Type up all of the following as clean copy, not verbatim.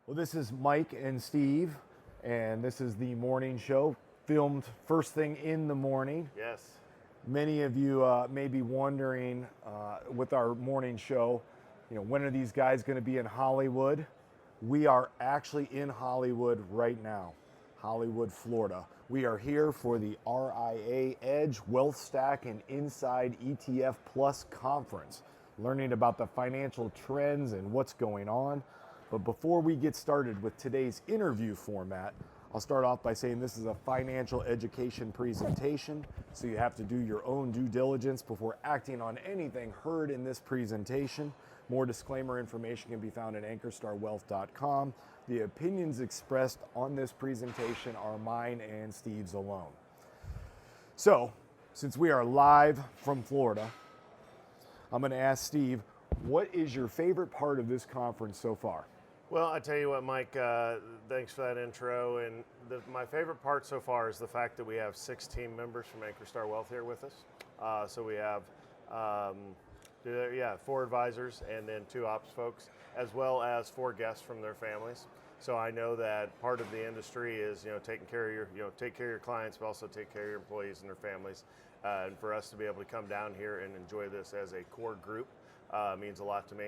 Well, this is Mike and Steve, and this is the morning show, filmed first thing in the morning. Yes. Many of you may be wondering with our morning show, when are these guys going to be in Hollywood? We are actually in Hollywood right now, Hollywood, Florida. We are here for the RIA Edge Wealth Stack and Inside ETF Plus Conference, learning about the financial trends and what's going on. But before we get started with today's interview format, I'll start off by saying this is a financial education presentation, so you have to do your own due diligence before acting on anything heard in this presentation. More disclaimer information can be found at ankerstarwealth.com. The opinions expressed on this presentation are mine and Steve's alone. So, since we are live from Florida, I'm going to ask Steve, what is your favorite part of this conference so far? Well, I tell you what, Mike, thanks for that intro. And my favorite part so far is the fact that we have 6 team members from Ankerstar Wealth here with us. So we have 4 advisors and then 2 ops folks, as well as 4 guests from their families. So I know that part of the industry is, taking care of take care of your clients, but also take care of your employees and their families. And for us to be able to come down here and enjoy this as a core group means a lot to me.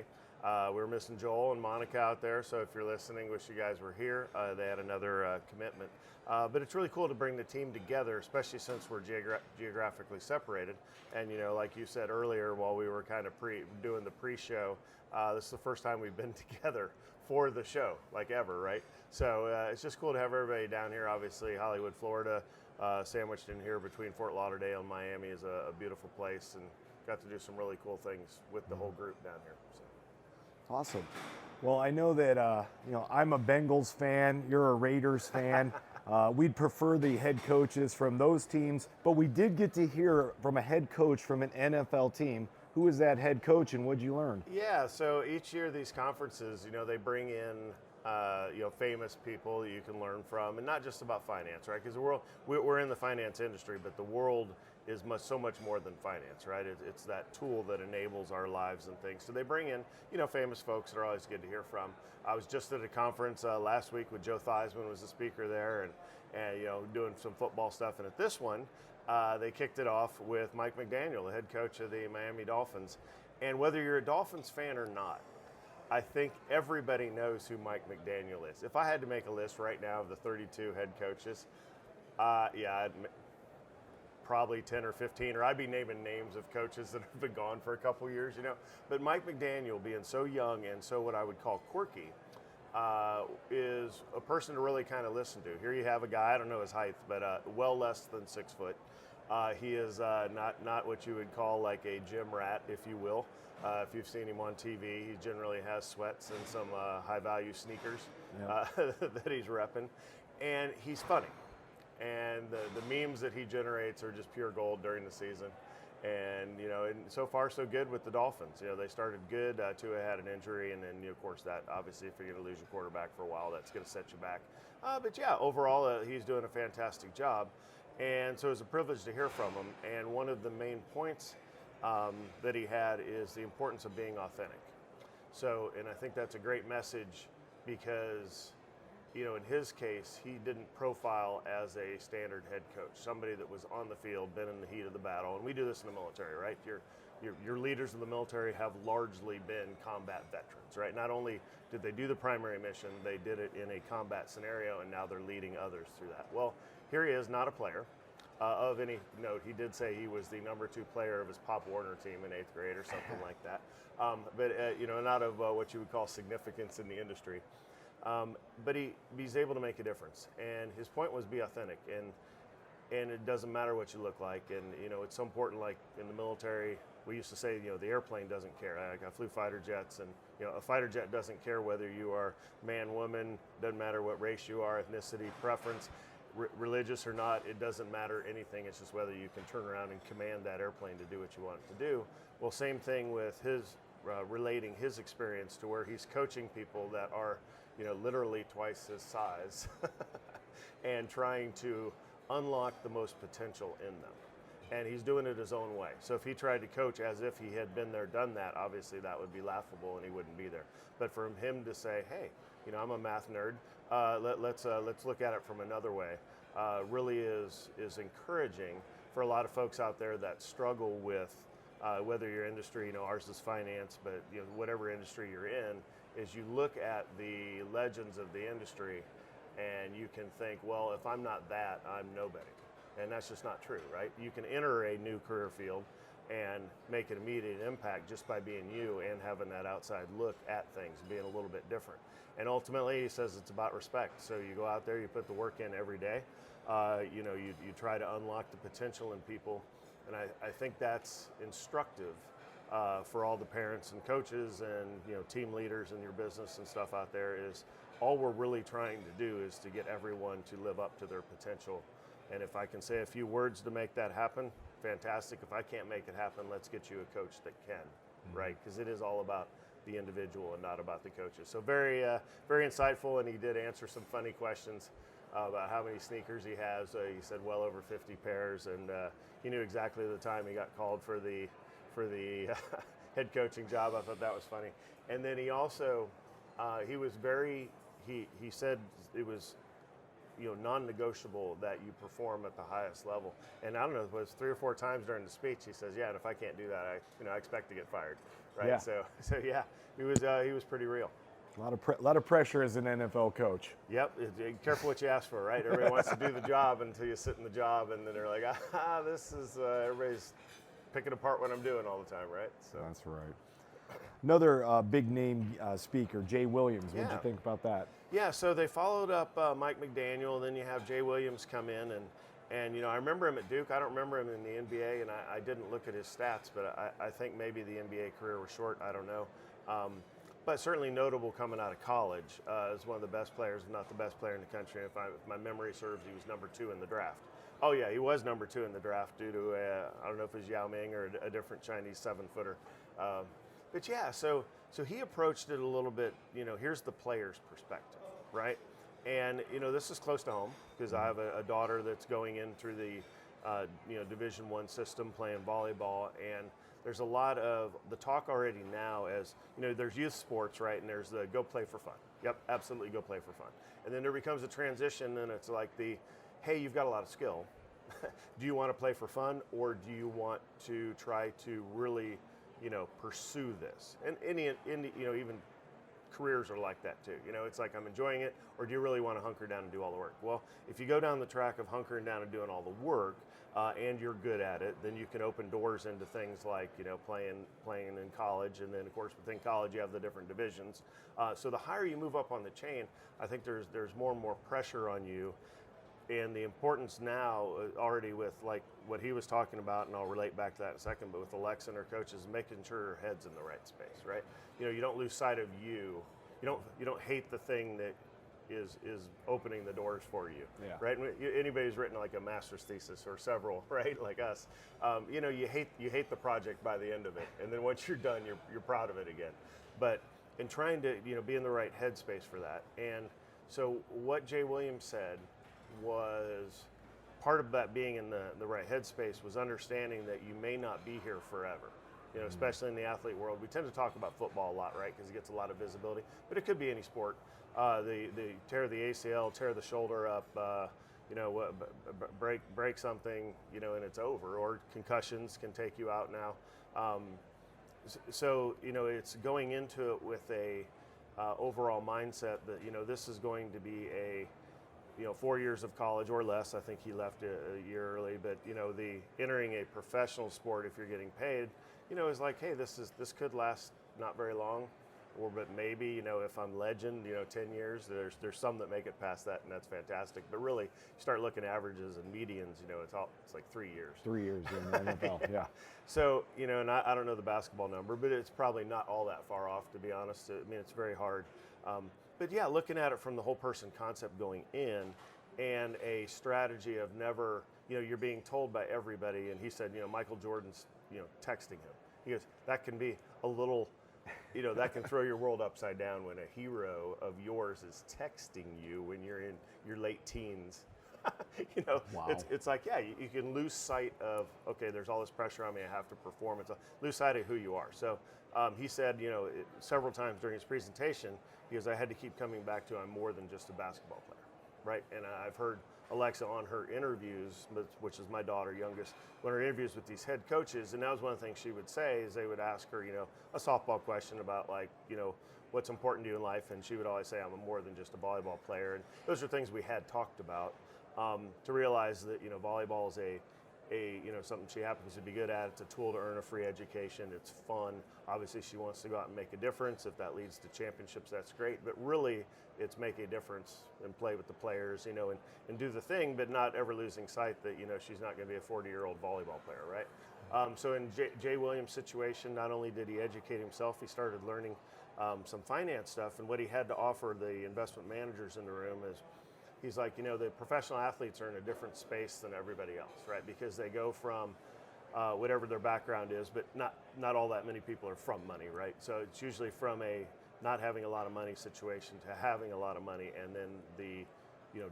We're missing Joel and Monica out there, so if you're listening, wish you guys were here. They had another commitment. But it's really cool to bring the team together, especially since we're geographically separated. And, like you said earlier, while we were kind of doing the pre-show, this is the first time we've been together for the show, like ever, right? So it's just cool to have everybody down here. Obviously, Hollywood, Florida, sandwiched in here between Fort Lauderdale and Miami is a beautiful place, and got to do some really cool things with the whole group down here. So. Awesome. Well, I know that I'm a Bengals fan. You're a Raiders fan. We'd prefer the head coaches from those teams, but we did get to hear from a head coach from an NFL team. Who is that head coach, and what'd you learn? Yeah. So each year these conferences, they bring in famous people that you can learn from, and not just about finance, right? Because we're in the finance industry, but the world is so much more than finance, right? It's that tool that enables our lives and things. So they bring in, famous folks that are always good to hear from. I was just at a conference last week with Joe Theismann was the speaker there, and doing some football stuff. And at this one, they kicked it off with Mike McDaniel, the head coach of the Miami Dolphins. And whether you're a Dolphins fan or not, I think everybody knows who Mike McDaniel is. If I had to make a list right now of the 32 head coaches, I'd probably 10 or 15, or I'd be naming names of coaches that have been gone for a couple years, But Mike McDaniel, being so young and so what I would call quirky, is a person to really kind of listen to. Here you have a guy, I don't know his height, but well less than 6 foot. He is not what you would call like a gym rat, if you will. If you've seen him on TV, he generally has sweats and some high-value sneakers that he's repping. And he's funny. And the memes that he generates are just pure gold during the season. And, and so far so good with the Dolphins. They started good. Tua had an injury, and then, of course, that obviously if you're going to lose your quarterback for a while, that's going to set you back. But yeah, overall, he's doing a fantastic job. And so it was a privilege to hear from him. And one of the main points that he had is the importance of being authentic. So, and I think that's a great message because, in his case, he didn't profile as a standard head coach, somebody that was on the field, been in the heat of the battle. And we do this in the military, right? Your leaders in the military have largely been combat veterans, right? Not only did they do the primary mission, they did it in a combat scenario, and now they're leading others through that. Well, here he is, not a player of any note. He did say he was the number 2 player of his Pop Warner team in 8th grade or something like that. But not of what you would call significance in the industry. But he's able to make a difference. And his point was be authentic. And it doesn't matter what you look like. And, it's so important, like in the military, we used to say, the airplane doesn't care. I flew fighter jets, and, a fighter jet doesn't care whether you are man, woman, doesn't matter what race you are, ethnicity, preference, religious or not, it doesn't matter anything. It's just whether you can turn around and command that airplane to do what you want it to do. Well, same thing with his relating his experience to where he's coaching people that are, literally twice his size and trying to unlock the most potential in them. And he's doing it his own way. So if he tried to coach as if he had been there, done that, obviously that would be laughable and he wouldn't be there. But for him to say, hey, I'm a math nerd. Let's look at it from another way. Really is encouraging for a lot of folks out there that struggle with whether your industry, ours is finance, but whatever industry you're in, is you look at the legends of the industry and you can think, well, if I'm not that, I'm nobody. And that's just not true, right? You can enter a new career field and make an immediate impact just by being you and having that outside look at things, being a little bit different. And ultimately, he says it's about respect. So you go out there, you put the work in every day. You try to unlock the potential in people. And I think that's instructive for all the parents and coaches and team leaders in your business and stuff out there. Is all we're really trying to do is to get everyone to live up to their potential. And if I can say a few words to make that happen, fantastic. If I can't make it happen, let's get you a coach that can, right? Because it is all about the individual and not about the coaches. So very insightful, and he did answer some funny questions about how many sneakers he has. He said well over 50 pairs, and he knew exactly the time he got called for the head coaching job. I thought that was funny. And then he also he said it was non-negotiable that you perform at the highest level. And I don't know, it was 3 or 4 times during the speech he says, yeah, and if I can't do that, I expect to get fired, right? Yeah. So yeah, he was pretty real. A lot of pressure as an NFL coach. Yep, careful what you ask for, right? Everybody wants to do the job until you sit in the job, and then they're like, this is everybody's picking apart what I'm doing all the time, right? So that's right. Another big name speaker, Jay Williams. What did you think about that? Yeah, so they followed up Mike McDaniel, and then you have Jay Williams come in, and I remember him at Duke. I don't remember him in the NBA, and I didn't look at his stats, but I think maybe the NBA career was short. I don't know. But certainly notable coming out of college as one of the best players, if not the best player in the country. If my memory serves, he was number 2 in the draft. Oh yeah, he was number 2 in the draft due to I don't know if it was Yao Ming or a different Chinese 7-footer. But yeah, so he approached it a little bit, here's the player's perspective, right? And, this is close to home because I have a daughter that's going in through the, Division I system playing volleyball, and there's a lot of the talk already now as, there's youth sports, right? And there's the go play for fun. Yep, absolutely go play for fun. And then there becomes a transition, and it's like hey, you've got a lot of skill. Do you want to play for fun, or do you want to try to really pursue this? And even careers are like that too. It's like, I'm enjoying it, or do you really want to hunker down and do all the work? Well, if you go down the track of hunkering down and doing all the work, and you're good at it, then you can open doors into things like, playing in college, and then of course within college you have the different divisions. So the higher you move up on the chain, I think there's more and more pressure on you. And the importance now, already with like what he was talking about, and I'll relate back to that in a second, but with Alexa and her coaches, making sure her head's in the right space, right? You don't lose sight of you. You don't hate the thing that is opening the doors for you, right? Anybody who's written like a master's thesis or several, right, like us, you hate the project by the end of it, and then once you're done, you're proud of it again. But in trying to be in the right headspace for that, and so what Jay Williams said was part of that being in the right headspace was understanding that you may not be here forever. Especially in the athlete world, we tend to talk about football a lot, right? Because it gets a lot of visibility, but it could be any sport. The tear the ACL, tear the shoulder up, break something, and it's over. Or concussions can take you out now. So it's going into it with a overall mindset that this is going to be a 4 years of college or less. I think he left a year early, but the entering a professional sport, if you're getting paid, is like, hey, this could last not very long, but maybe if I'm legend, 10 years. There's some that make it past that, and that's fantastic. But really, you start looking at averages and medians. It's like 3 years. 3 years in the NFL, yeah. So and I don't know the basketball number, but it's probably not all that far off, to be honest. I mean, it's very hard. But yeah, looking at it from the whole person concept going in, and a strategy of never, you're being told by everybody, and he said, Michael Jordan's, texting him. He goes, that can be a little, that can throw your world upside down when a hero of yours is texting you when you're in your late teens. Wow. It's like, yeah, you can lose sight of, okay, there's all this pressure on me, I have to perform. Lose sight of who you are. So he said, several times during his presentation, because I had to keep coming back to I'm more than just a basketball player, right? And I've heard Alexa on her interviews, which is my daughter, youngest, on her interviews with these head coaches, and that was one of the things she would say is they would ask her, a softball question about like, what's important to you in life, and she would always say, I'm more than just a volleyball player. And those are things we had talked about, to realize that, volleyball is something she happens to be good at. It's a tool to earn a free education. It's fun. Obviously, she wants to go out and make a difference. If that leads to championships, that's great. But really, it's make a difference and play with the players, and do the thing, but not ever losing sight that, she's not going to be a 40-year-old volleyball player, right? So in Jay Williams' situation, not only did he educate himself, he started learning some finance stuff. And what he had to offer the investment managers in the room is, he's like, the professional athletes are in a different space than everybody else, right? Because they go from whatever their background is, but not all that many people are from money, right? So it's usually from a not having a lot of money situation to having a lot of money, and then the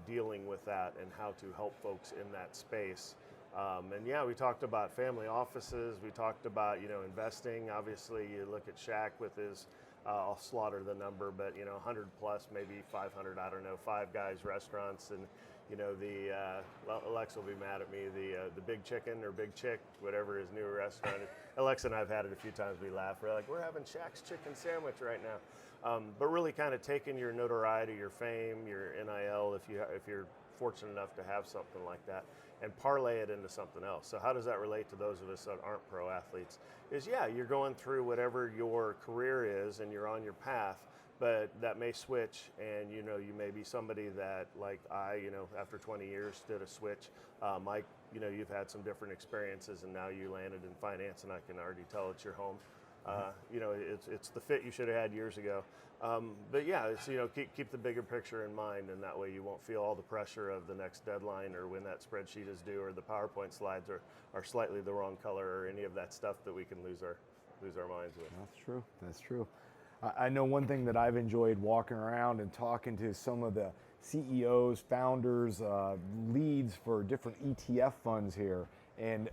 dealing with that and how to help folks in that space. And yeah, we talked about family offices. We talked about investing. Obviously, you look at Shaq with his I'll slaughter the number, but 100 plus, maybe 500. I don't know. Five Guys restaurants, and well, Alexa will be mad at me. The Big Chicken or Big Chick, whatever his new restaurant is. Alexa and I've had it a few times. We laugh. We're like, we're having Shaq's chicken sandwich right now. But really, kind of taking your notoriety, your fame, your NIL, if you're fortunate enough to have something like that, and parlay it into something else. So how does that relate to those of us that aren't pro athletes? Is you're going through whatever your career is and you're on your path, but that may switch, and you may be somebody that, like I, after 20 years did a switch. Mike, you've had some different experiences, and now you landed in finance, and I can already tell it's your home. It's the fit you should have had years ago. But yeah, it's, keep the bigger picture in mind, and that way you won't feel all the pressure of the next deadline, or when that spreadsheet is due, or the PowerPoint slides are slightly the wrong color, or any of that stuff that we can lose our minds with. That's true. That's true. I know one thing that I've enjoyed walking around and talking to some of the CEOs, founders, leads for different ETF funds here, and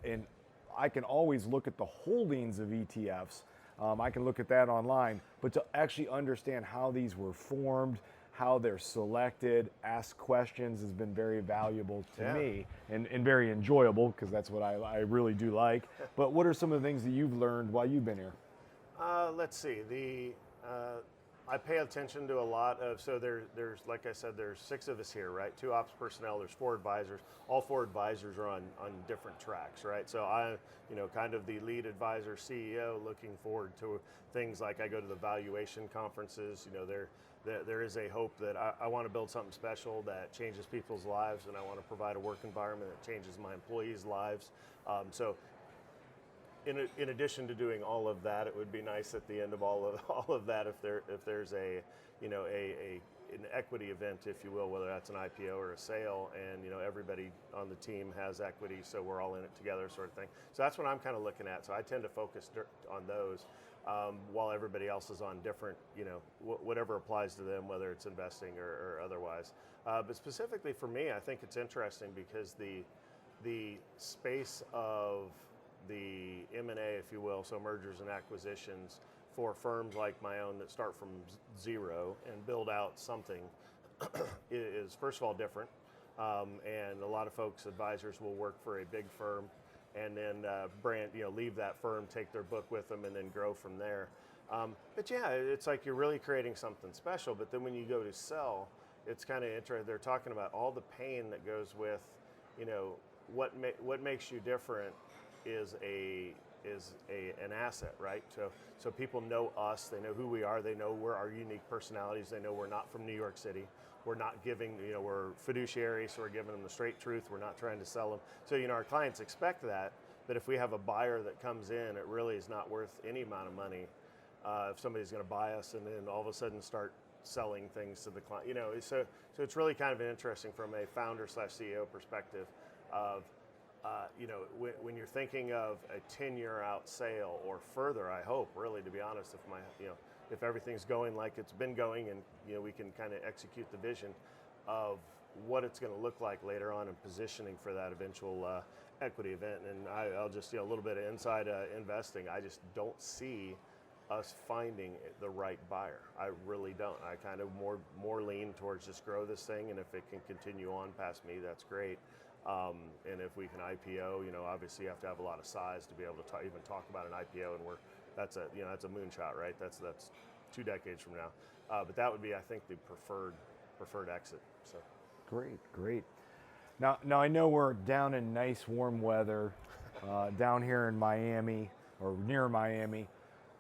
I can always look at the holdings of ETFs. I can look at that online, but to actually understand how these were formed, how they're selected, ask questions has been very valuable to me, and very enjoyable, because that's what I really do like. But what are some of the things that you've learned while you've been here? Let's see. I pay attention to a lot of, so there's, like I said, there's 6 of us here, right? 2 ops personnel, there's 4 advisors. All 4 advisors are on different tracks, right? So I, kind of the lead advisor CEO, looking forward to things like I go to the valuation conferences. There is a hope that I want to build something special that changes people's lives, and I want to provide a work environment that changes my employees' lives. So in addition to doing all of that, it would be nice at the end of all of that if there's an equity event, if you will, whether that's an IPO or a sale, and everybody on the team has equity, so we're all in it together, sort of thing. So that's what I'm kind of looking at. So I tend to focus on those, while everybody else is on different, whatever applies to them, whether it's investing or otherwise. But specifically for me, I think it's interesting because the space of the M&A, if you will, so mergers and acquisitions, for firms like my own that start from zero and build out something is, first of all, different. And a lot of folks, advisors, will work for a big firm and then leave that firm, take their book with them, and then grow from there. But yeah, it's like you're really creating something special. But then when you go to sell, it's kind of interesting. They're talking about all the pain that goes with, what makes you different is an asset, right? So people know us, they know who we are, they know we're our unique personalities, they know we're not from New York City, we're not giving, we're fiduciary, so we're giving them the straight truth, we're not trying to sell them. So our clients expect that, but if we have a buyer that comes in, it really is not worth any amount of money if somebody's going to buy us and then all of a sudden start selling things to the client. So it's really kind of interesting from a founder / CEO perspective of, when you're thinking of a 10-year out sale or further, I hope, really, to be honest, if everything's going like it's been going, and we can kind of execute the vision of what it's going to look like later on and positioning for that eventual equity event. And I'll just, a little bit of inside investing. I just don't see us finding the right buyer. I really don't. I kind of more lean towards just grow this thing, and if it can continue on past me, that's great. And if we can IPO, obviously you have to have a lot of size to be able to even talk about an IPO, and that's a moonshot, right? That's 2 decades from now. But that would be, I think, the preferred exit. So Great. Now I know we're down in nice warm weather, down here in Miami or near Miami.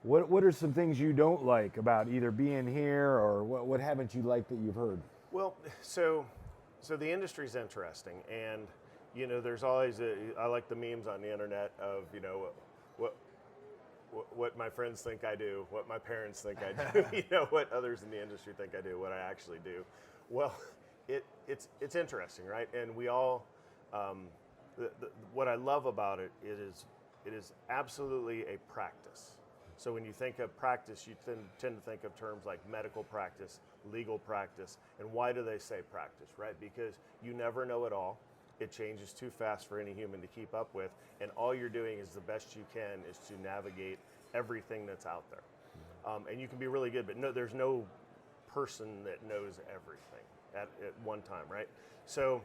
What are some things you don't like about either being here, or what haven't you liked that you've heard? Well, so the industry's interesting, and there's always I like the memes on the internet of what my friends think I do, what my parents think I do, what others in the industry think I do, what I actually do. Well, it's interesting, right? And we all what I love about it is absolutely a practice. So when you think of practice, you tend to think of terms like medical practice, legal practice, and why do they say practice, right? Because you never know it all. It changes too fast for any human to keep up with, and all you're doing is the best you can is to navigate everything that's out there. And you can be really good, but there's no person that knows everything at one time, right? So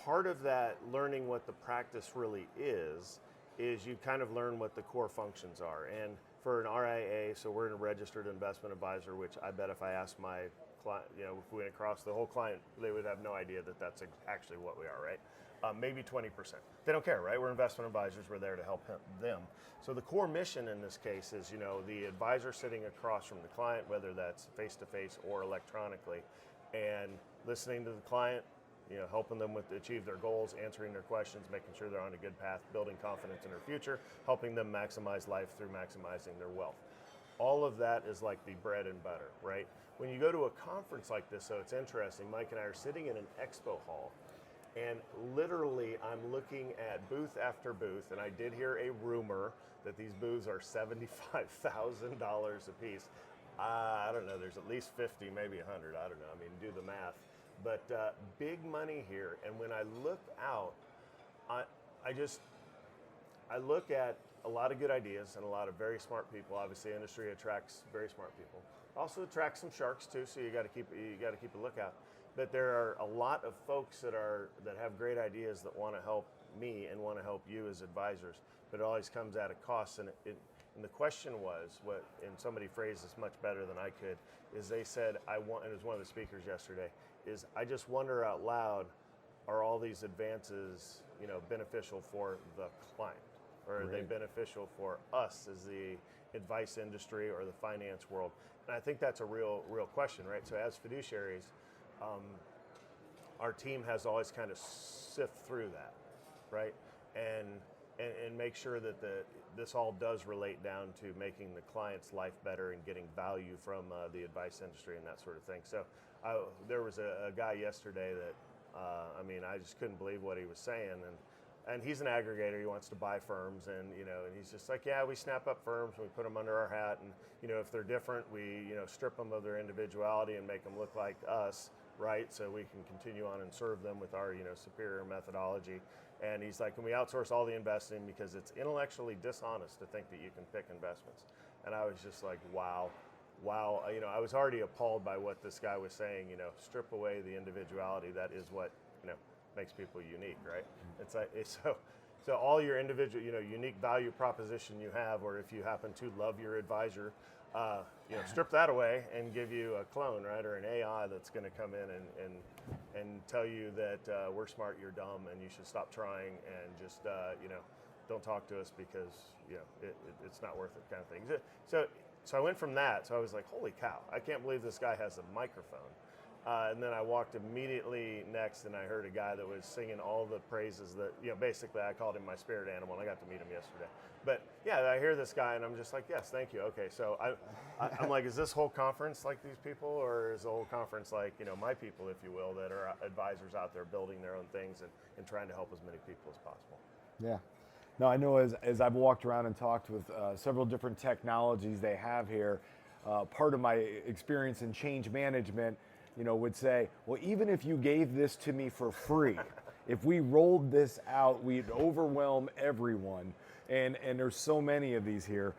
part of that learning what the practice really is you kind of learn what the core functions are. And for an RIA, so we're a registered investment advisor, which I bet if I asked my client, if we went across the whole client, they would have no idea that that's actually what we are, right? Maybe 20%. They don't care, right? We're investment advisors. We're there to help them. So the core mission in this case is, the advisor sitting across from the client, whether that's face-to-face or electronically, and listening to the client, helping them achieve their goals, answering their questions, making sure they're on a good path, building confidence in their future, helping them maximize life through maximizing their wealth. All of that is like the bread and butter, right? When you go to a conference like this, so it's interesting, Mike and I are sitting in an expo hall, and literally I'm looking at booth after booth, and I did hear a rumor that these booths are $75,000 a piece. I don't know, there's at least 50, maybe 100, I don't know, I mean, do the math. But big money here, and when I look out, I look at a lot of good ideas and a lot of very smart people. Obviously, industry attracts very smart people. Also attracts some sharks too, so you got to keep a lookout. But there are a lot of folks that have great ideas that want to help me and want to help you as advisors. But it always comes at a cost. And the question was, and somebody phrased this much better than I could, is they said, and it was one of the speakers yesterday, is I just wonder out loud, are all these advances, beneficial for the client? Or are they beneficial for us as the advice industry or the finance world? And I think that's a real question, right? So as fiduciaries, our team has always kind of sift through that, right? And make sure that this all does relate down to making the client's life better and getting value from the advice industry and that sort of thing. So there was a guy yesterday that, I just couldn't believe what he was saying. And he's an aggregator. He wants to buy firms, and he's just like, yeah, we snap up firms, we put them under our hat, and if they're different, we strip them of their individuality and make them look like us, right? So we can continue on and serve them with our superior methodology. And he's like, can we outsource all the investing because it's intellectually dishonest to think that you can pick investments? And I was just like, wow. I was already appalled by what this guy was saying. Strip away the individuality. That is what makes people unique, right? It's like so all your individual, unique value proposition you have, or if you happen to love your advisor, strip that away and give you a clone, right, or an AI that's going to come in and tell you that we're smart, you're dumb, and you should stop trying and just don't talk to us because it's not worth it, kind of thing. So I went from that. So I was like, holy cow! I can't believe this guy has a microphone. And then I walked immediately next, and I heard a guy that was singing all the praises that, basically I called him my spirit animal, and I got to meet him yesterday. But yeah, I hear this guy, and I'm just like, yes, thank you. Okay, so I'm like, is this whole conference like these people, or is the whole conference like, my people, if you will, that are advisors out there building their own things and trying to help as many people as possible? Yeah. No, I know as I've walked around and talked with several different technologies they have here, part of my experience in change management, would say, well, even if you gave this to me for free, if we rolled this out, we'd overwhelm everyone. And there's so many of these here.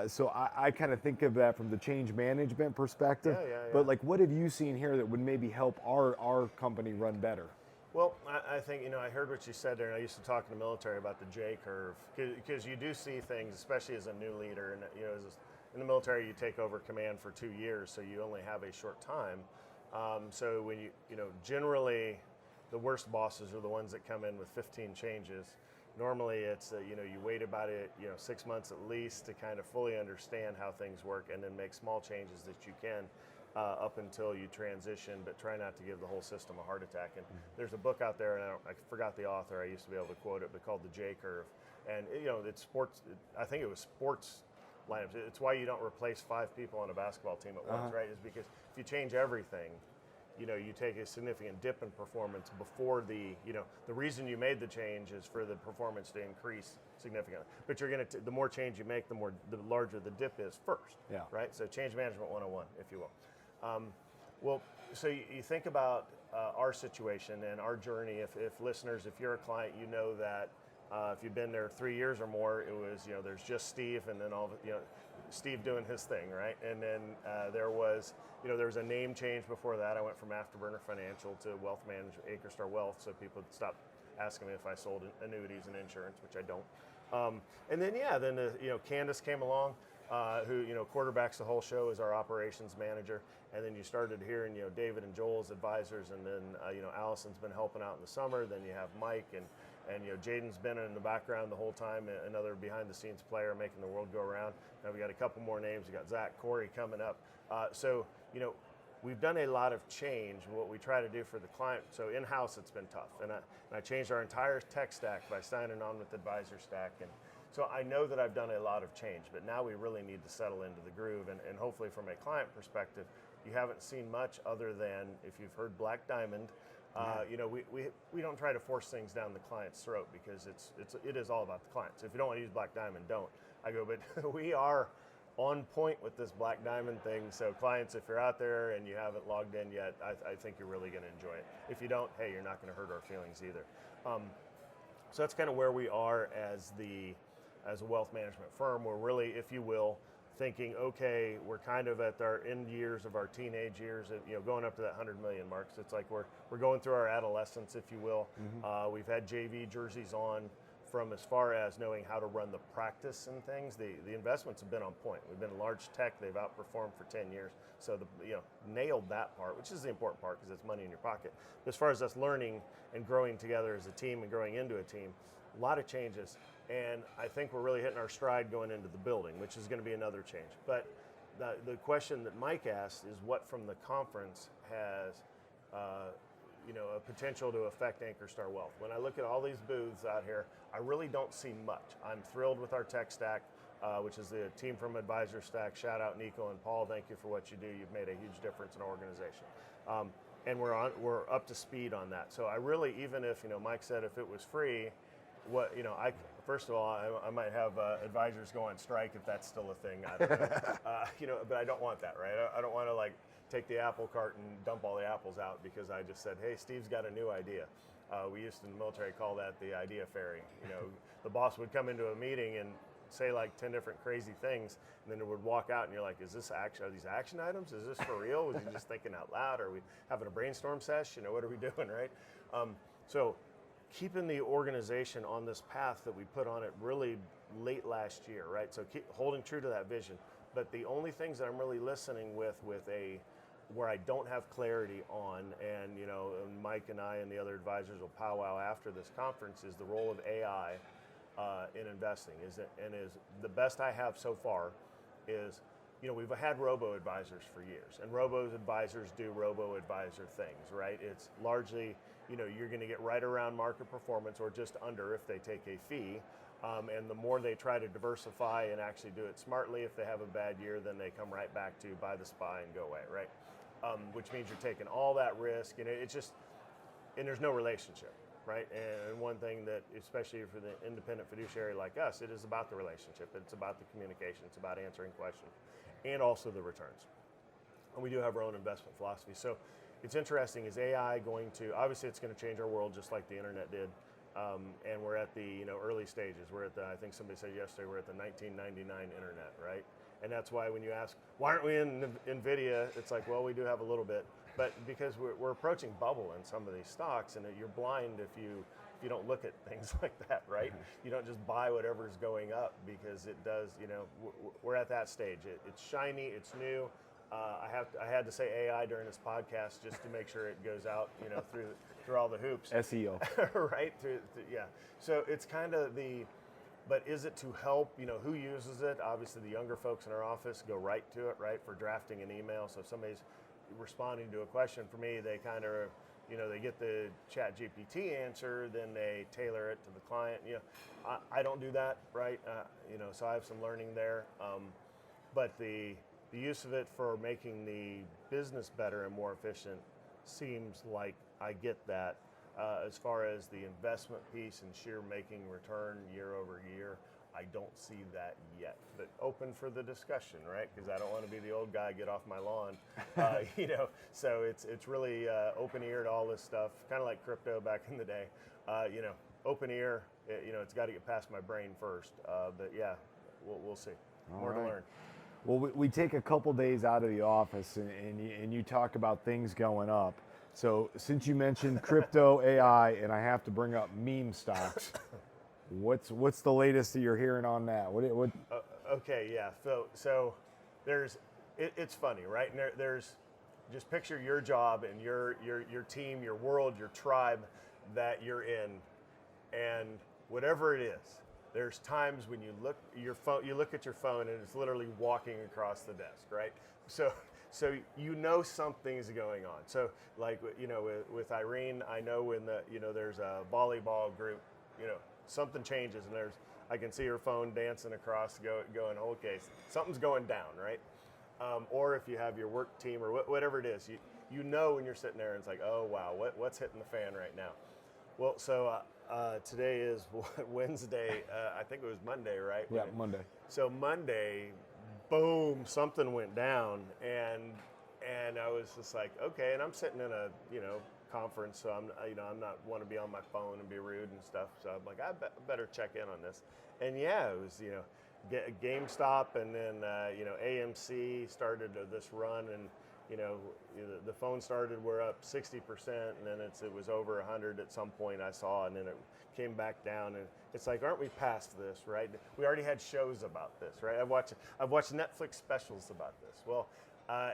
So I kind of think of that from the change management perspective. Yeah, yeah, yeah. But like, what have you seen here that would maybe help our company run better? Well, I think, I heard what you said there, and I used to talk in the military about the J curve, because you do see things, especially as a new leader, and in the military you take over command for 2 years, so you only have a short time. So when generally the worst bosses are the ones that come in with 15 changes. Normally it's, you wait about 6 months at least to kind of fully understand how things work, and then make small changes that you can up until you transition, but try not to give the whole system a heart attack. And there's a book out there, and I forgot the author, I used to be able to quote it, but called The J Curve. And it's sports, I think it was sports lineups. It's why you don't replace 5 people on a basketball team at once, right? Is because if you change everything, you take a significant dip in performance before the reason you made the change is for the performance to increase significantly. But you're going to, the more change you make, the larger the dip is first, right? So change management 101, if you will. Well, so you think about our situation and our journey. If listeners, if you're a client, you know that if you've been there 3 years or more, it was, there's just Steve, and then Steve doing his thing, right? And then there was a name change before that. I went from Afterburner Financial to Wealth Management, Ankerstar Wealth, so people stopped asking me if I sold annuities and insurance, which I don't. And then Candace came along, who quarterbacks the whole show as our operations manager. And then you started hearing David and Joel as advisors, and then Allison's been helping out in the summer. Then you have Mike and Jaden's been in the background the whole time, another behind-the-scenes player making the world go around. Now we got a couple more names. We got Zach, Corey coming up. So we've done a lot of change. What we try to do for the client, so in-house it's been tough, and I changed our entire tech stack by signing on with Advisor Stack, and so I know that I've done a lot of change. But now we really need to settle into the groove, and hopefully from a client perspective, you haven't seen much other than, if you've heard Black Diamond. We don't try to force things down the client's throat, because it is all about the client. So if you don't want to use Black Diamond, don't. I go, but we are on point with this Black Diamond thing. So clients, if you're out there and you haven't logged in yet, I think you're really going to enjoy it. If you don't, hey, you're not going to hurt our feelings either. So that's kind of where we are as a wealth management firm. We're really, if you will, thinking, okay, we're kind of at our end years of our teenage years, going up to that 100 million mark. So it's like we're going through our adolescence, if you will. We've had JV jerseys on from as far as knowing how to run the practice and things. The investments have been on point. We've been large tech. They've outperformed for 10 years. So nailed that part, which is the important part, because it's money in your pocket. But as far as us learning and growing together as a team and growing into a team, a lot of changes. And I think we're really hitting our stride going into the building, which is going to be another change. But the question that Mike asked is, what from the conference has a potential to affect Ankerstar Wealth? When I look at all these booths out here, I really don't see much. I'm thrilled with our tech stack, which is the team from Advisor Stack. Shout out Nico and Paul. Thank you for what you do. You've made a huge difference in our organization. And we're up to speed on that. So I really, even if Mike said if it was free, first of all, I might have advisors go on strike if that's still a thing. I don't know. But I don't want that, right? I don't want to take the apple cart and dump all the apples out because I just said, hey, Steve's got a new idea. We used to in the military call that the idea fairy. The boss would come into a meeting and say 10 different crazy things, and then it would walk out and you're like, are these action items? Is this for real? Was he just thinking out loud? Are we having a brainstorm sesh? What are we doing, right? So keeping the organization on this path that we put on it really late last year, right? So keep holding true to that vision. But the only things that I'm really listening with where I don't have clarity on, and Mike and I and the other advisors will powwow after this conference, is the role of AI in investing. Is the best I have so far is, we've had robo-advisors for years, and robo-advisors do robo-advisor things, right? It's largely, you're going to get right around market performance or just under if they take a fee. And the more they try to diversify and actually do it smartly, if they have a bad year, then they come right back to buy the SPY and go away, right? Which means you're taking all that risk, it's just, and there's no relationship, right? And one thing that, especially for the independent fiduciary like us, it is about the relationship. It's about the communication. It's about answering questions, and also the returns. And we do have our own investment philosophy. So it's interesting, is AI going to, obviously it's going to change our world just like the internet did. and we're at the early stages. We're at the, I think somebody said yesterday, we're at the 1999 internet, right? And that's why when you ask, why aren't we in NVIDIA? It's like, well, we do have a little bit, but because we're approaching bubble in some of these stocks, and you're blind if you don't look at things like that, right? You don't just buy whatever's going up, because it does, we're at that stage. It's shiny, it's new. I had to say AI during this podcast just to make sure it goes out, through all the hoops. SEO. Right? Yeah. So it's kind of but is it to help, who uses it? Obviously the younger folks in our office go right to it, right, for drafting an email. So if somebody's responding to a question for me, they kind of, they get the Chat GPT answer, then they tailor it to the client. I don't do that, right? So I have some learning there. But the use of it for making the business better and more efficient seems like I get that. As far as the investment piece and sheer making return year over year, I don't see that yet. But open for the discussion, right? Because I don't want to be the old guy, get off my lawn. So it's really open ear to all this stuff, kind of like crypto back in the day. Open ear. It's got to get past my brain first. But yeah, we'll see. More to learn. Well, we take a couple days out of the office, and you talk about things going up. So since you mentioned crypto, AI, and I have to bring up meme stocks, what's the latest that you're hearing on that? What? Okay, yeah. So it's funny, right? And there's just picture your job and your team, your world, your tribe that you're in, and whatever it is. There's times when you look at your phone and it's literally walking across the desk, right? So something's going on. So like with Irene, I know when there's a volleyball group, something changes, and I can see her phone dancing across, going, okay, something's going down, right? Or if you have your work team or whatever it is, you know when you're sitting there and it's like, oh wow, what's hitting the fan right now? Well, so today is Wednesday. I think it was Monday, right? Yeah, Monday. So Monday, boom, something went down, and I was just like, okay. And I'm sitting in a conference, so I'm not want to be on my phone and be rude and stuff. So I'm like, I better check in on this. And yeah, it was GameStop, and then AMC started this run, and the phone started, we're up 60%, and then it was over 100 at some point I saw, and then it came back down, and it's like, aren't we past this, right? We already had shows about this, right? I've watched Netflix specials about this. Well,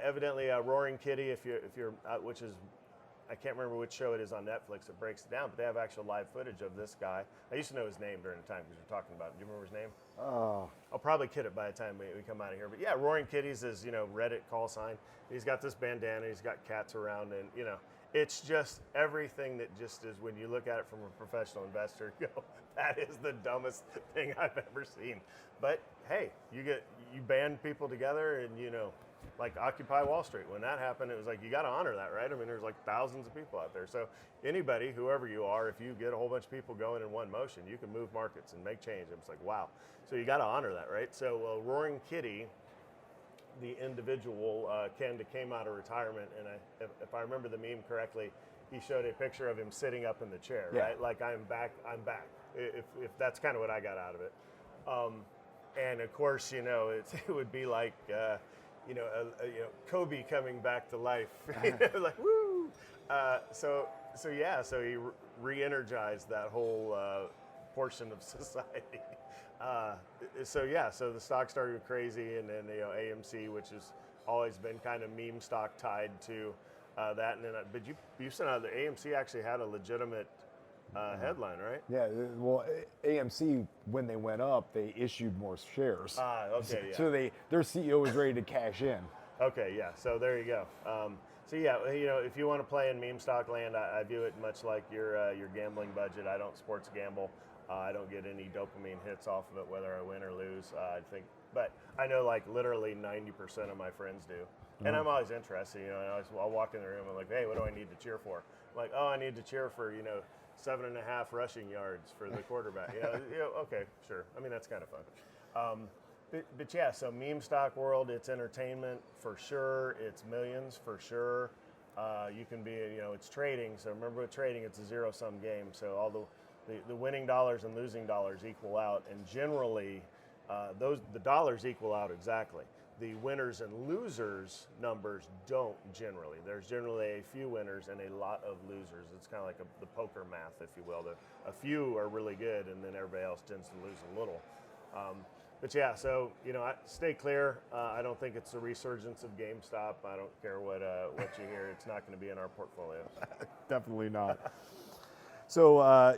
evidently, Roaring Kitty, if you're which is, I can't remember which show it is on Netflix that breaks it down, but they have actual live footage of this guy. I used to know his name during the time because we were talking about it. Do you remember his name? Oh. I'll probably kid it by the time we come out of here. But yeah, Roaring Kitty's his Reddit call sign. He's got this bandana. He's got cats around, and it's just everything that just is, when you look at it from a professional investor, you go, that is the dumbest thing I've ever seen. But hey, you band people together, and like Occupy Wall Street. When that happened, it was like, you got to honor that, right? I mean, there's like thousands of people out there. So anybody, whoever you are, if you get a whole bunch of people going in one motion, you can move markets and make change. It's like, wow. So you got to honor that, right? So Roaring Kitty, the individual, came out of retirement, and if I remember the meme correctly, he showed a picture of him sitting up in the chair, right? Like, I'm back. If that's kind of what I got out of it. And of course, it would be like, Kobe coming back to life, like woo. So he re-energized that whole portion of society. So the stock started crazy, and then AMC, which has always been kind of meme stock tied to that, and then but you sent out the AMC actually had a legitimate headline, right? Yeah, well, AMC, when they went up, they issued more shares. Okay, yeah. So their CEO was ready to cash in. Okay, yeah. So there you go. If you want to play in meme stock land, I view it much like your gambling budget. I don't sports gamble. I don't get any dopamine hits off of it, whether I win or lose. I think, but I know like literally 90% of my friends do, and I'm always interested. I'll walk in the room and I'm like, hey, what do I need to cheer for? I'm like, oh, I need to cheer for 7.5 rushing yards for the quarterback. Okay, sure. I mean, that's kind of fun. But yeah, so meme stock world, it's entertainment for sure. It's millions for sure. You can be, it's trading. So remember with trading, it's a zero-sum game. So the winning dollars and losing dollars equal out, and generally the dollars equal out exactly. The winners and losers numbers don't generally. There's generally a few winners and a lot of losers. It's kind of like the poker math, if you will. A few are really good, and then everybody else tends to lose a little. But yeah, so stay clear. I don't think it's a resurgence of GameStop. I don't care what you hear. It's not going to be in our portfolio. Definitely not. So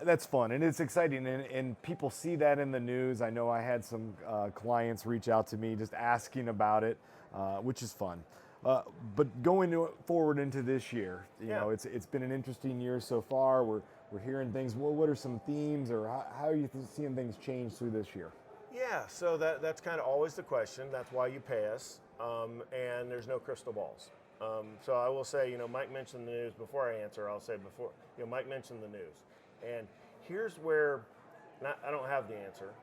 that's fun and it's exciting, and people see that in the news. I know I had some clients reach out to me just asking about it, which is fun. But going forward into this year, you know, it's been an interesting year so far. We're hearing things. Well, what are some themes, or how are you seeing things change through this year? Yeah, so that's kind of always the question. That's why you pay us, and there's no crystal balls. So I will say, Mike mentioned the news. Before I answer, I'll say Mike mentioned the news. And here's where, I don't have the answer,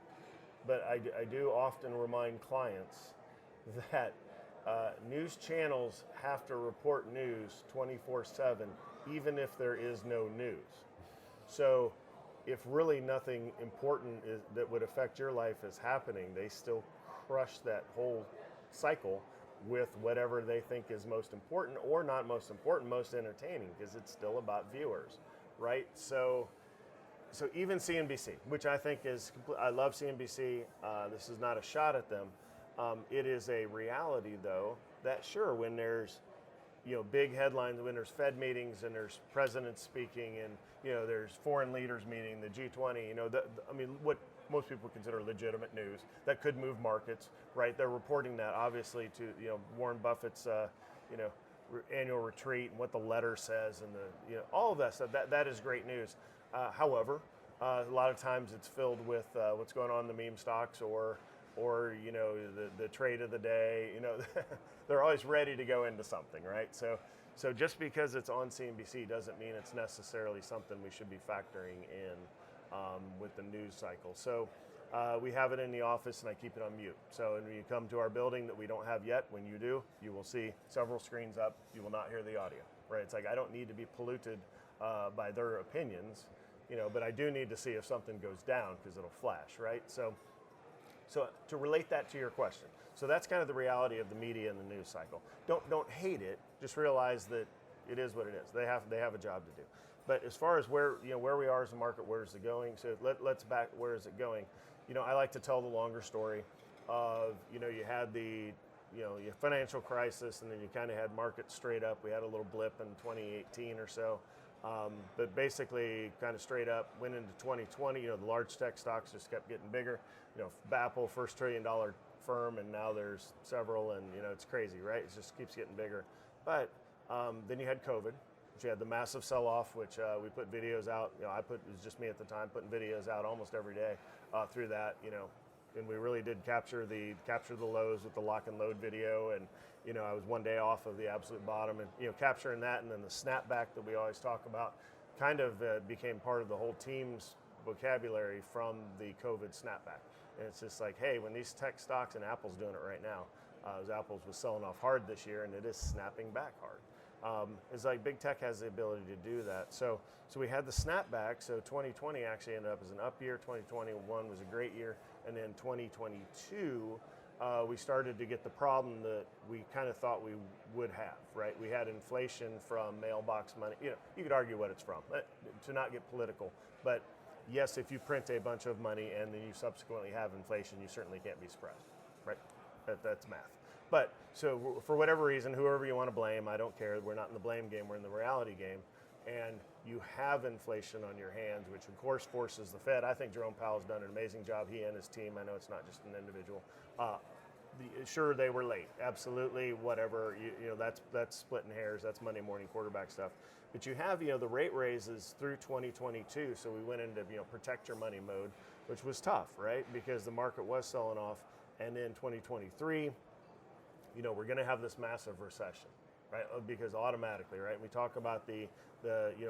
but I do often remind clients that news channels have to report news 24/7, even if there is no news. So if really nothing important that would affect your life is happening, they still crush that whole cycle with whatever they think is most important, or not most important, most entertaining, because it's still about viewers, right? So even CNBC, which I think is, I love CNBC. This is not a shot at them. It is a reality, though, that sure, when there's big headlines, when there's Fed meetings and there's presidents speaking, and there's foreign leaders meeting, the G20, what most people consider legitimate news that could move markets, right? They're reporting that obviously to Warren Buffett's annual retreat and what the letter says, and all of that stuff. That is great news. However, a lot of times it's filled with what's going on in the meme stocks, or the trade of the day. They're always ready to go into something, right? So just because it's on CNBC doesn't mean it's necessarily something we should be factoring in with the news cycle. So we have it in the office, and I keep it on mute. So when you come to our building that we don't have yet, when you do, you will see several screens up. You will not hear the audio, right? It's like I don't need to be polluted by their opinions, but I do need to see if something goes down, because it'll flash, right? So to relate that to your question, so that's kind of the reality of the media and the news cycle. Don't hate it. Just realize that it is what it is. They have a job to do. But as far as where we are as a market, where is it going? So let's back. Where is it going? I like to tell the longer story of you had the your financial crisis, and then you kind of had markets straight up. We had a little blip in 2018 or so. But basically, kind of straight up went into 2020. The large tech stocks just kept getting bigger. Apple, first $1 trillion firm, and now there's several, and it's crazy, right? It just keeps getting bigger. But then you had COVID, which you had the massive sell-off, which we put videos out. It was just me at the time putting videos out almost every day through that. And we really did capture the lows with the lock and load video, and I was one day off of the absolute bottom, and capturing that, and then the snapback that we always talk about kind of became part of the whole team's vocabulary from the COVID snapback. And it's just like, hey, when these tech stocks, and Apple's doing it right now, Apple's was selling off hard this year, and it is snapping back hard. It's like big tech has the ability to do that. So we had the snapback. So 2020 actually ended up as an up year. 2021 was a great year, and then 2022 we started to get the problem that we kind of thought we would have. Right? We had inflation from mailbox money. You could argue what it's from, to not get political, but yes, if you print a bunch of money and then you subsequently have inflation, you certainly can't be surprised, right? That's math. But so for whatever reason, whoever you want to blame, I don't care. We're not in the blame game, we're in the reality game. And you have inflation on your hands, which of course forces the Fed. I think Jerome Powell's done an amazing job, he and his team. I know it's not just an individual. Sure, they were late, absolutely, whatever. That's splitting hairs, that's Monday morning quarterback stuff. But you have the rate raises through 2022, so we went into protect your money mode, which was tough, right? Because the market was selling off, and then 2023, we're going to have this massive recession, right? Because automatically, right? We talk about the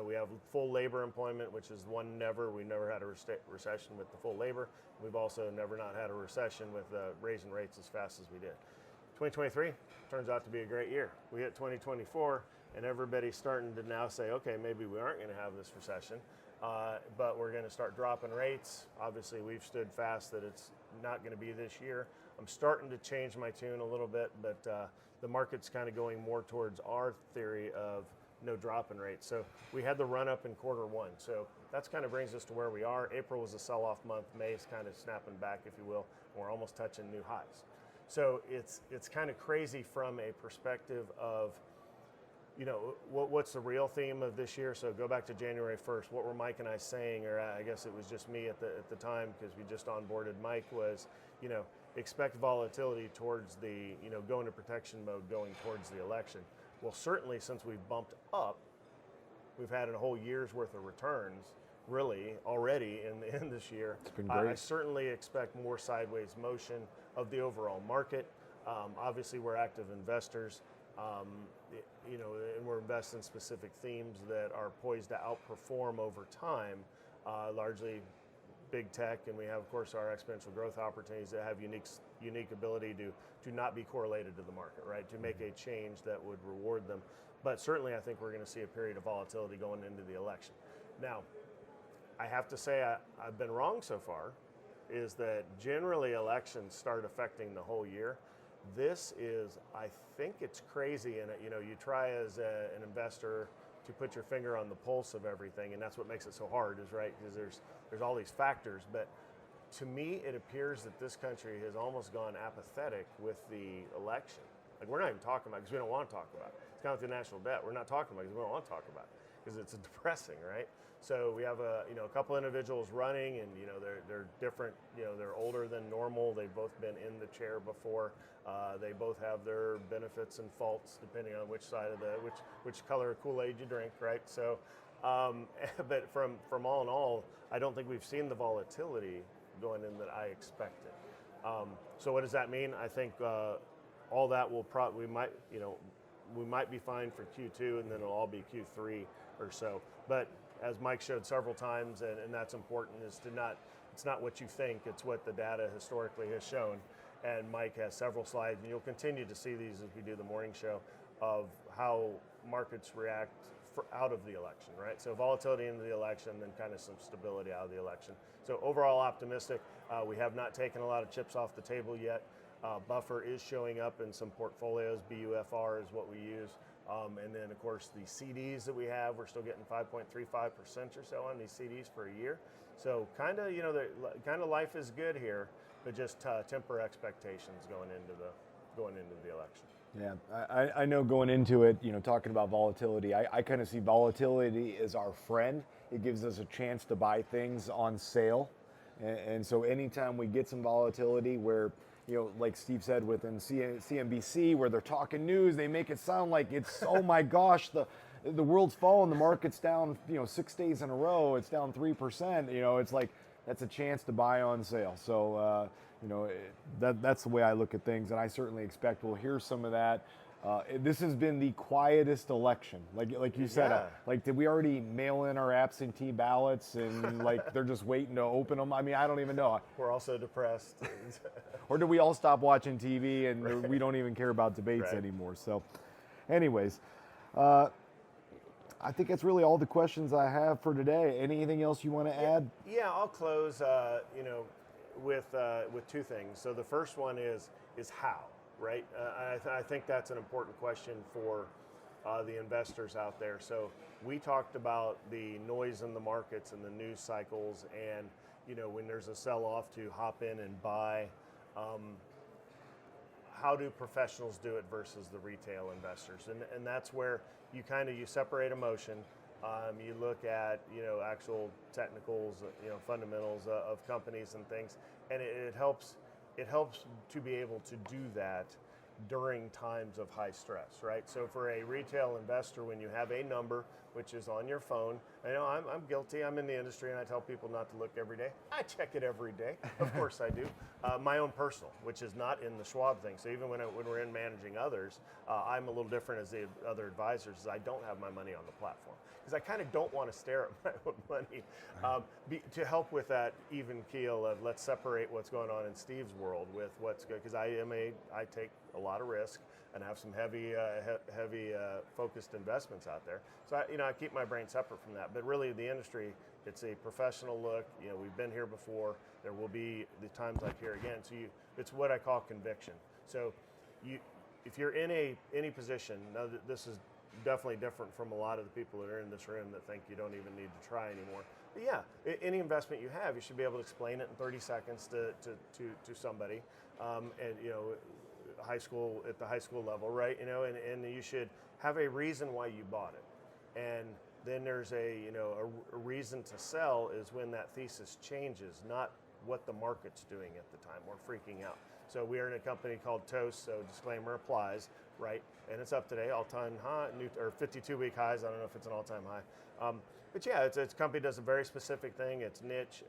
we have full labor employment, which is we never had a recession with the full labor. We've also never not had a recession with raising rates as fast as we did. 2023 turns out to be a great year. We hit 2024, and everybody's starting to now say, okay, maybe we aren't going to have this recession, but we're going to start dropping rates. Obviously, we've stood fast that it's not going to be this year. I'm starting to change my tune a little bit, but the market's kind of going more towards our theory of no drop in rates. So we had the run up in Q1. So that's kind of brings us to where we are. April was a sell-off month. May is kind of snapping back, if you will. We're almost touching new highs. So it's kind of crazy from a perspective of, you know, what's the real theme of this year? So go back to January 1st. What were Mike and I saying, or I guess it was just me at the time because we just onboarded Mike, was, you know, expect volatility towards the, you know, go into protection mode going towards the election. Well, certainly since we've bumped up, we've had a whole year's worth of returns, really, already in this year. It's been great. I certainly expect more sideways motion of the overall market. Obviously, we're active investors, you know, and we're investing in specific themes that are poised to outperform over time, largely big tech, and we have, of course, our exponential growth opportunities that have unique ability to not be correlated to the market, right? To make a change that would reward them. But certainly, I think we're going to see a period of volatility going into the election. Now, I have to say I've been wrong so far, is that generally elections start affecting the whole year. This is, I think it's crazy, and you know, you try as an investor to put your finger on the pulse of everything, and that's what makes it so hard, is right, because there's all these factors. But to me, it appears that this country has almost gone apathetic with the election. Like, we're not even talking about it because we don't want to talk about it. It's kind of like the national debt. We're not talking about it because we don't want to talk about it because it's depressing, right? So we have a couple individuals running, and you know they're different. You know, they're older than normal. They've both been in the chair before. They both have their benefits and faults depending on which side of which color of Kool-Aid you drink, right? So, but from all in all, I don't think we've seen the volatility going in that I expected. So what does that mean? I think all that will we might be fine for Q2, and then it'll all be Q3 or so. But as Mike showed several times, and that's important, is it's not what you think, it's what the data historically has shown. And Mike has several slides, and you'll continue to see these as we do the morning show, of how markets react out of the election, right? So volatility into the election, then kind of some stability out of the election. So overall optimistic. We have not taken a lot of chips off the table yet. Buffer is showing up in some portfolios. BUFR is what we use. And then, of course, the CDs that we have, we're still getting 5.35% or so on these CDs for a year. So kind of, you know, kind of life is good here, but just temper expectations going into the election. Yeah, I know going into it, you know, talking about volatility, I kind of see volatility as our friend. It gives us a chance to buy things on sale. And so anytime we get some volatility where, you know, like Steve said within CNBC, where they're talking news, they make it sound like it's, oh my gosh, the world's falling, the market's down, you know, 6 days in a row, it's down 3%. You know, it's like, that's a chance to buy on sale. So, you know, that's the way I look at things, and I certainly expect we'll hear some of that. This has been the quietest election, like you said. Yeah. Like, did we already mail in our absentee ballots and like they're just waiting to open them? I mean, I don't even know. We're also depressed. Or do we all stop watching TV and right. We don't even care about debates right. anymore? So, anyways, I think that's really all the questions I have for today. Anything else you want to add? Yeah, I'll close. You know, with two things. So the first one is how. Right, I think that's an important question for the investors out there. So we talked about the noise in the markets and the news cycles, and you know, when there's a sell-off, to hop in and buy. How do professionals do it versus the retail investors? And that's where you separate emotion. You look at, you know, actual technicals, you know, fundamentals of companies and things, and it helps to be able to do that during times of high stress, right? So for a retail investor, when you have a number which is on your phone, I know I'm guilty, I'm in the industry, and I tell people not to look every day. I check it every day, of course I do. My own personal, which is not in the Schwab thing. So even when we're in managing others, I'm a little different as the other advisors, is I don't have my money on the platform. Because I kind of don't want to stare at my own money. To help with that even keel of, let's separate what's going on in Steve's world with what's good, because I take a lot of risk. and have some heavy focused investments out there. So I keep my brain separate from that. But really, the industry, it's a professional look. We've been here before. There will be the times like here again. So it's what I call conviction. So if you're in any position, now this is definitely different from a lot of the people that are in this room that think you don't even need to try anymore. But yeah, any investment you have, you should be able to explain it in 30 seconds to somebody, and high school at the high school level, right? And you should have a reason why you bought it, and then there's a reason to sell is when that thesis changes, not what the market's doing at the time. We're freaking out. So we are in a company called Toast, so disclaimer applies, right? And it's up today, all-time high, or 52-week highs. I don't know if it's an all-time high. But yeah, it's a company that does a very specific thing. It's niche.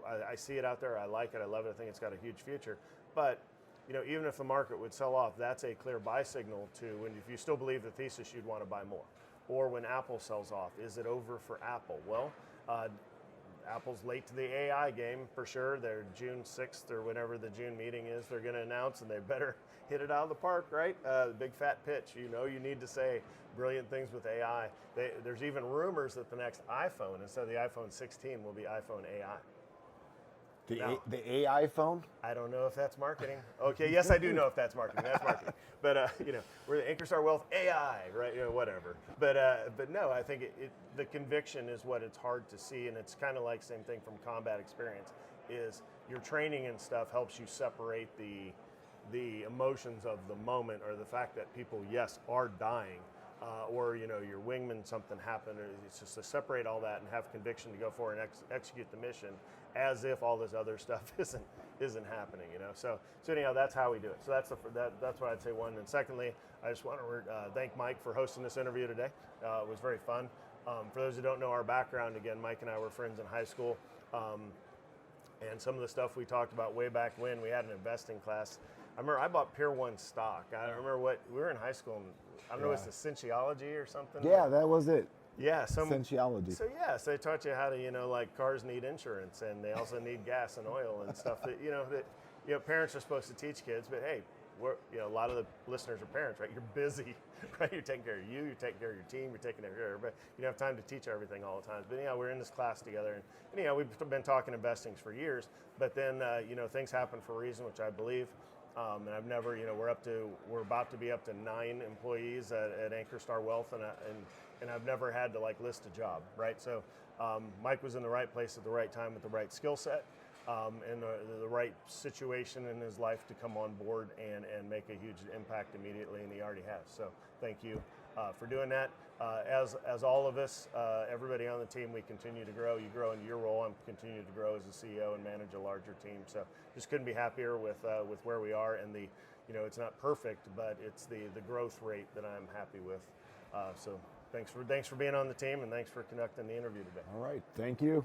I see it out there. I like it. I love it. I think it's got a huge future. But even if the market would sell off, that's a clear buy signal to if you still believe the thesis, you'd want to buy more. Or when Apple sells off, is it over for Apple? Well, Apple's late to the AI game for sure. They're June 6th or whenever the June meeting is, they're going to announce, and they better hit it out of the park, right? The big fat pitch. You need to say brilliant things with AI. There's even rumors that the next iPhone, instead of the iPhone 16, will be iPhone AI. The AI phone? I don't know if that's marketing. Okay, yes, I do know if that's marketing. That's marketing. But we're the Ankerstar Wealth AI, right? Whatever. But no, I think the conviction is what it's hard to see, and it's kind of like same thing from combat experience. Is your training and stuff helps you separate the emotions of the moment, or the fact that people, yes, are dying, or your wingman, something happened. It's just to separate all that and have conviction to go forward and execute the mission, as if all this other stuff isn't happening. So anyhow, that's how we do it. So that's what I'd say. One, and secondly, I just want to thank Mike for hosting this interview today. It was very fun. For those who don't know our background, again, Mike and I were friends in high school. And some of the stuff we talked about way back when, we had an investing class. I remember I bought Pier 1 stock. I don't remember we were in high school, and I don't know, it's the Cinciology or something? Yeah, that was it. Yeah, Cinciology. So so they taught you how to, like cars need insurance, and they also need gas and oil and stuff that parents are supposed to teach kids. But hey, a lot of the listeners are parents, right? You're busy, right? You're taking care of you're taking care of your team, you're taking care of everybody. You don't have time to teach everything all the time. But we're in this class together, and we've been talking investings for years. But then things happen for a reason, which I believe. And I've never, we're about to be up to 9 employees at Ankerstar Wealth, and I've never had to list a job, right? So Mike was in the right place at the right time with the right skill set, and the right situation in his life to come on board and make a huge impact immediately, and he already has. So thank you for doing that. As all of us, everybody on the team, we continue to grow. You grow into your role. I'm continuing to grow as a CEO and manage a larger team. So just couldn't be happier with where we are, and it's not perfect, but it's the growth rate that I'm happy with. So thanks for being on the team, and thanks for conducting the interview today. All right, thank you.